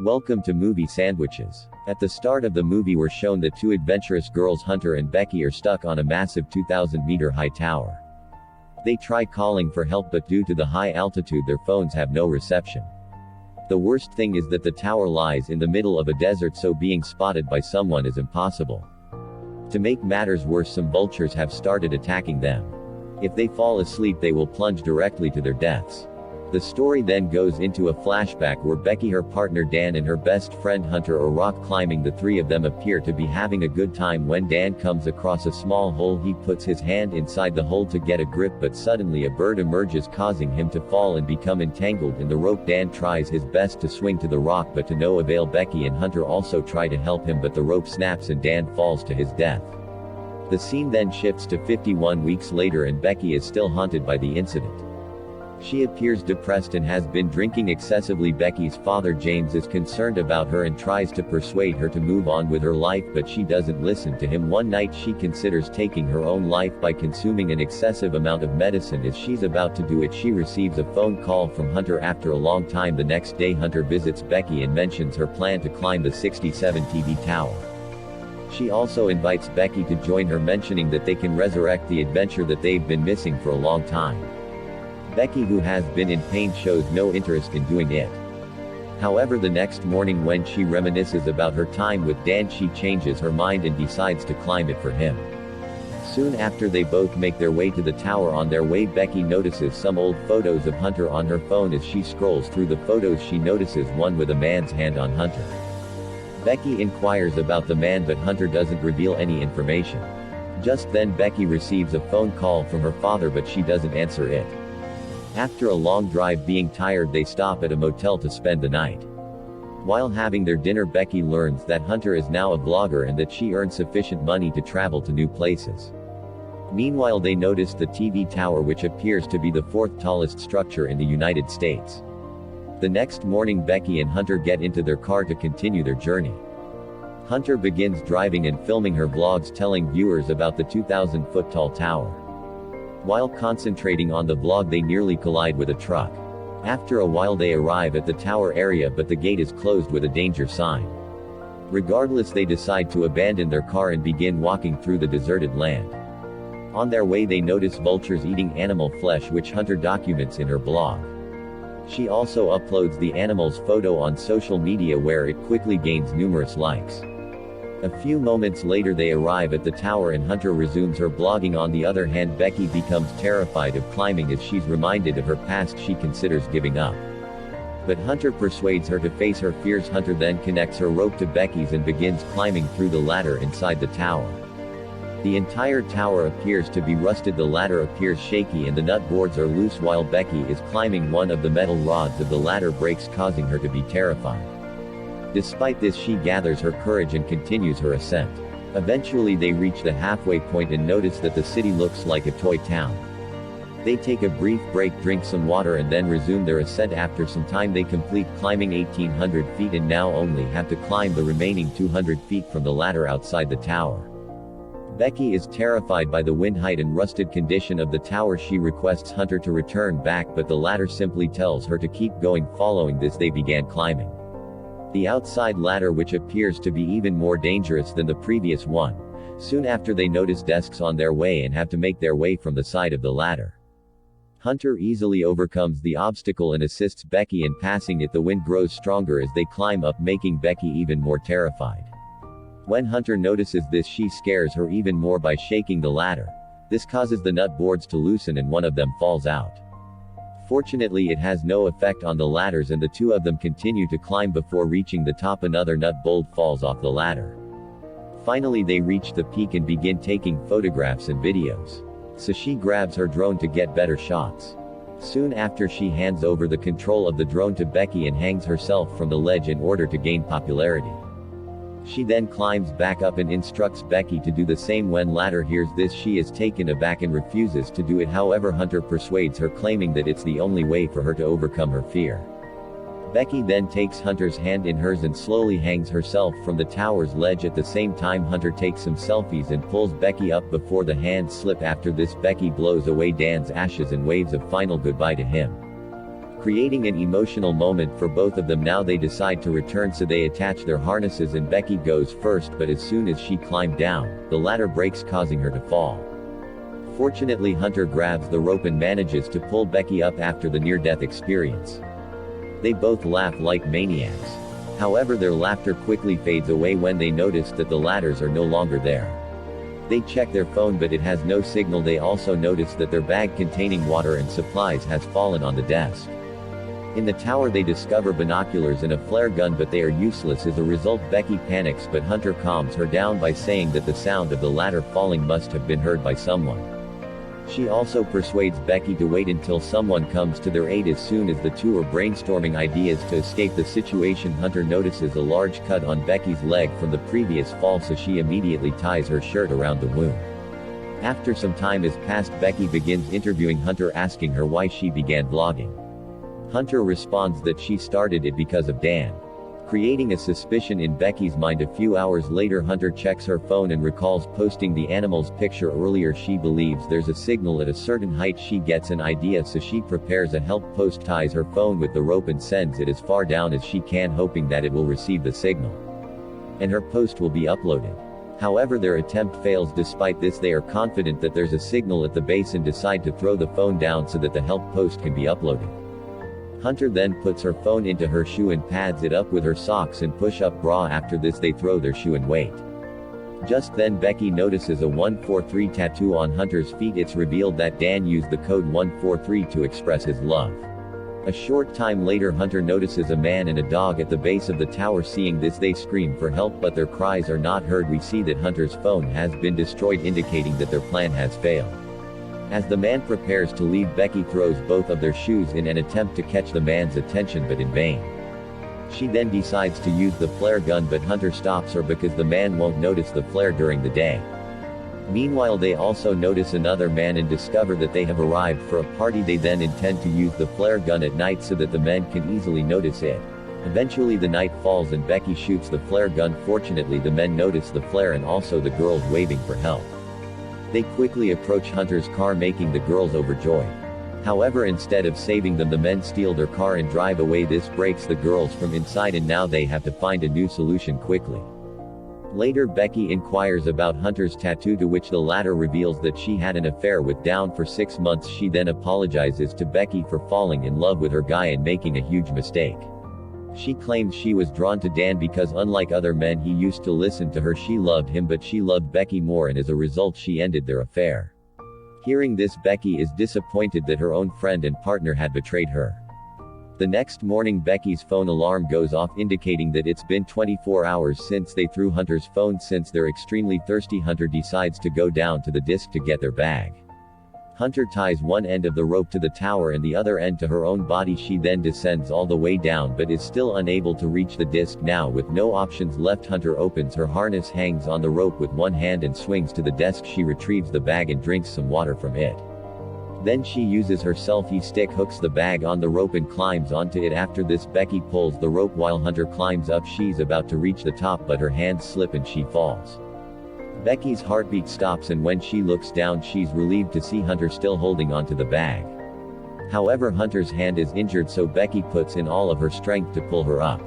Welcome to Movie Sandwiches. At the start of the movie we're shown that two adventurous girls Hunter and Becky are stuck on a massive 2,000-meter high tower. They try calling for help but due to the high altitude their phones have no reception. The worst thing is that the tower lies in the middle of a desert, so being spotted by someone is impossible. To make matters worse, some vultures have started attacking them. If they fall asleep they will plunge directly to their deaths. The story then goes into a flashback where Becky, her partner Dan, and her best friend Hunter are rock climbing. The three of them appear to be having a good time when Dan comes across a small hole. He puts his hand inside the hole to get a grip, but suddenly a bird emerges, causing him to fall and become entangled in the rope. Dan tries his best to swing to the rock but to no avail. Becky and Hunter also try to help him but the rope snaps and Dan falls to his death. The scene then shifts to 51 weeks later and Becky is still haunted by the incident. She appears depressed and has been drinking excessively. Becky's father James is concerned about her and tries to persuade her to move on with her life, but she doesn't listen to him. One night she considers taking her own life by consuming an excessive amount of medicine. As she's about to do it, she receives a phone call from Hunter after a long time. The next day Hunter visits Becky and mentions her plan to climb the 67 TV tower. She also invites Becky to join her, mentioning that they can resurrect the adventure that they've been missing for a long time. Becky, who has been in pain, shows no interest in doing it. However, the next morning when she reminisces about her time with Dan, she changes her mind and decides to climb it for him. Soon after they both make their way to the tower. On their way, Becky notices some old photos of Hunter on her phone. As she scrolls through the photos she notices one with a man's hand on Hunter. Becky inquires about the man but Hunter doesn't reveal any information. Just then Becky receives a phone call from her father but she doesn't answer it. After a long drive, being tired, they stop at a motel to spend the night. While having their dinner, Becky learns that Hunter is now a vlogger and that she earns sufficient money to travel to new places. Meanwhile, they notice the TV tower, which appears to be the fourth tallest structure in the United States. The next morning, Becky and Hunter get into their car to continue their journey. Hunter begins driving and filming her vlogs, telling viewers about the 2,000-foot tall tower. While concentrating on the vlog, they nearly collide with a truck. After a while they arrive at the tower area but the gate is closed with a danger sign. Regardless, they decide to abandon their car and begin walking through the deserted land. On their way they notice vultures eating animal flesh, which Hunter documents in her blog. She also uploads the animal's photo on social media where it quickly gains numerous likes. A few moments later they arrive at the tower and Hunter resumes her blogging. On the other hand, Becky becomes terrified of climbing. As she's reminded of her past, she considers giving up. But Hunter persuades her to face her fears. Hunter then connects her rope to Becky's and begins climbing through the ladder inside the tower. The entire tower appears to be rusted, the ladder appears shaky and the nut boards are loose. While Becky is climbing, one of the metal rods of the ladder breaks, causing her to be terrified. Despite this, she gathers her courage and continues her ascent. Eventually they reach the halfway point and notice that the city looks like a toy town. They take a brief break, drink some water and then resume their ascent. After some time they complete climbing 1,800 feet and now only have to climb the remaining 200 feet from the ladder outside the tower. Becky is terrified by the wind height and rusted condition of the tower. She requests Hunter to return back but the latter simply tells her to keep going. Following this they began climbing the outside ladder, which appears to be even more dangerous than the previous one. Soon after they notice desks on their way and have to make their way from the side of the ladder. Hunter easily overcomes the obstacle and assists Becky in passing it. The wind grows stronger as they climb up, making Becky even more terrified. When Hunter notices this, she scares her even more by shaking the ladder. This causes the nut boards to loosen and one of them falls out. Fortunately, it has no effect on the ladders and the two of them continue to climb. Before reaching the top, another nut bolt falls off the ladder. Finally they reach the peak and begin taking photographs and videos. So she grabs her drone to get better shots. Soon after she hands over the control of the drone to Becky and hangs herself from the ledge in order to gain popularity. She then climbs back up and instructs Becky to do the same. When ladder hears this, she is taken aback and refuses to do it. However, Hunter persuades her, claiming that it's the only way for her to overcome her fear. Becky then takes Hunter's hand in hers and slowly hangs herself from the tower's ledge. At the same time, Hunter takes some selfies and pulls Becky up before the hands slip. After this, Becky blows away Dan's ashes and waves a final goodbye to him. creating an emotional moment for both of them. Now they decide to return, so they attach their harnesses and Becky goes first, but as soon as she climbed down, the ladder breaks, causing her to fall. Fortunately, Hunter grabs the rope and manages to pull Becky up after the near-death experience. They both laugh like maniacs. However, their laughter quickly fades away when they notice that the ladders are no longer there. They check their phone, but it has no signal. They also notice that their bag containing water and supplies has fallen on the desk. In the tower they discover binoculars and a flare gun, but they are useless. As a result, Becky panics, but Hunter calms her down by saying that the sound of the ladder falling must have been heard by someone. She also persuades Becky to wait until someone comes to their aid. As soon as the two are brainstorming ideas to escape the situation, Hunter notices a large cut on Becky's leg from the previous fall, so she immediately ties her shirt around the wound. After some time has passed, Becky begins interviewing Hunter, asking her why she began vlogging. Hunter responds that she started it because of Dan, creating a suspicion in Becky's mind. A few hours later, Hunter checks her phone and recalls posting the animal's picture earlier. She believes there's a signal at a certain height. She gets an idea, so she prepares a help post, ties her phone with the rope and sends it as far down as she can, hoping that it will receive the signal and her post will be uploaded. However, their attempt fails. Despite this, they are confident that there's a signal at the base and decide to throw the phone down so that the help post can be uploaded. Hunter then puts her phone into her shoe and pads it up with her socks and push-up bra. After this, they throw their shoe and wait. Just then, Becky notices a 143 tattoo on Hunter's feet. It's revealed that Dan used the code 143 to express his love. A short time later, Hunter notices a man and a dog at the base of the tower. Seeing this, they scream for help, but their cries are not heard. We see that Hunter's phone has been destroyed, indicating that their plan has failed. As the man prepares to leave, Becky throws both of their shoes in an attempt to catch the man's attention, but in vain. She then decides to use the flare gun, but Hunter stops her because the man won't notice the flare during the day. Meanwhile, they also notice another man and discover that they have arrived for a party. They then intend to use the flare gun at night so that the men can easily notice it. Eventually, the night falls and Becky shoots the flare gun. Fortunately, the men notice the flare and also the girls waving for help. They quickly approach Hunter's car, making the girls overjoyed. However, instead of saving them, the men steal their car and drive away. This breaks the girls from inside, and now they have to find a new solution quickly. Later, Becky inquires about Hunter's tattoo, to which the latter reveals that she had an affair with Dan for 6 months. She then apologizes to Becky for falling in love with her guy and making a huge mistake. She claims she was drawn to Dan because, unlike other men, he used to listen to her. She loved him, but she loved Becky more, and as a result she ended their affair. Hearing this, Becky is disappointed that her own friend and partner had betrayed her. The next morning, Becky's phone alarm goes off, indicating that it's been 24 hours since they threw Hunter's phone. Since they're extremely thirsty, Hunter decides to go down to the disc to get their bag. Hunter ties one end of the rope to the tower and the other end to her own body. She then descends all the way down but is still unable to reach the disc. Now, with no options left, Hunter opens her harness, hangs on the rope with one hand and swings to the desk. She retrieves the bag and drinks some water from it. Then she uses her selfie stick, hooks the bag on the rope and climbs onto it. After this, Becky pulls the rope while Hunter climbs up. She's about to reach the top, but her hands slip and she falls. Becky's heartbeat stops, and when she looks down, she's relieved to see Hunter still holding onto the bag. However, Hunter's hand is injured, so Becky puts in all of her strength to pull her up.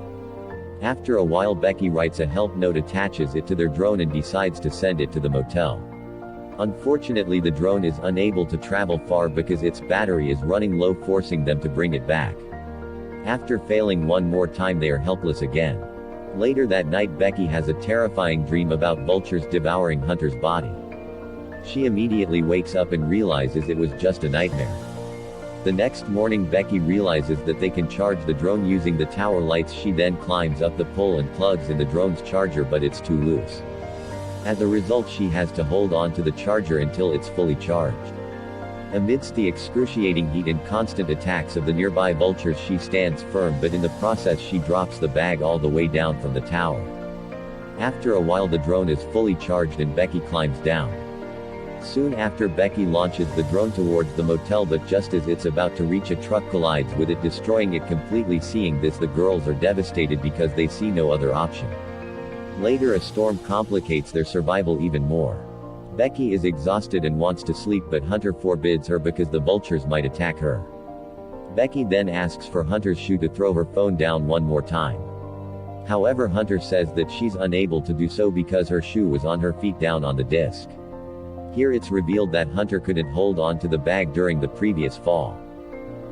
After a while, Becky writes a help note, attaches it to their drone and decides to send it to the motel. Unfortunately, the drone is unable to travel far because its battery is running low, forcing them to bring it back. After failing one more time, they are helpless again. Later that night, Becky has a terrifying dream about vultures devouring Hunter's body. She immediately wakes up and realizes it was just a nightmare. The next morning, Becky realizes that they can charge the drone using the tower lights. She then climbs up the pole and plugs in the drone's charger, but it's too loose. As a result, she has to hold on to the charger until it's fully charged. Amidst the excruciating heat and constant attacks of the nearby vultures, she stands firm, but in the process she drops the bag all the way down from the tower. After a while, the drone is fully charged and Becky climbs down. Soon after, Becky launches the drone towards the motel, but just as it's about to reach, a truck collides with it, destroying it completely. Seeing this, the girls are devastated because they see no other option. Later, a storm complicates their survival even more. Becky is exhausted and wants to sleep, but Hunter forbids her because the vultures might attack her. Becky then asks for Hunter's shoe to throw her phone down one more time. However, Hunter says that she's unable to do so because her shoe was on her feet down on the disc. Here it's revealed that Hunter couldn't hold on to the bag during the previous fall.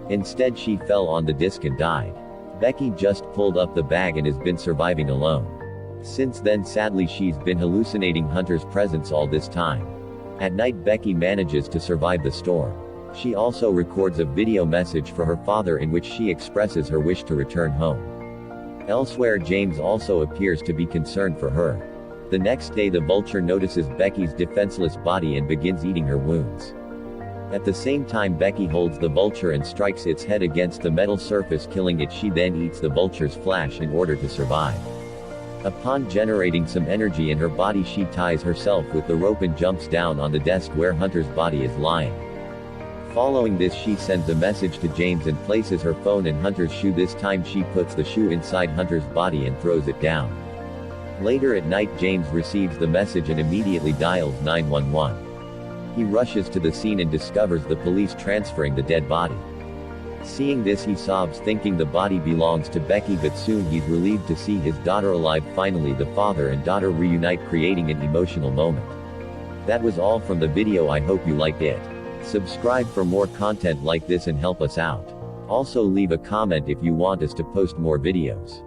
Instead, she fell on the disc and died. Becky just pulled up the bag and has been surviving alone. Since then, sadly, she's been hallucinating Hunter's presence all this time. At night, Becky manages to survive the storm. She also records a video message for her father in which she expresses her wish to return home. Elsewhere, James also appears to be concerned for her. The next day, the vulture notices Becky's defenseless body and begins eating her wounds. At the same time, Becky holds the vulture and strikes its head against the metal surface, killing it. She then eats the vulture's flesh in order to survive. Upon generating some energy in her body, she ties herself with the rope and jumps down on the desk where Hunter's body is lying. Following this, she sends a message to James and places her phone in Hunter's shoe. This time she puts the shoe inside Hunter's body and throws it down. Later at night, James receives the message and immediately dials 911. He rushes to the scene and discovers the police transferring the dead body. Seeing this, he sobs, thinking the body belongs to Becky, but soon he's relieved to see his daughter alive. Finally, the father and daughter reunite, creating an emotional moment. That was all from the video. I hope you liked it. Subscribe for more content like this and help us out. Also, leave a comment if you want us to post more videos.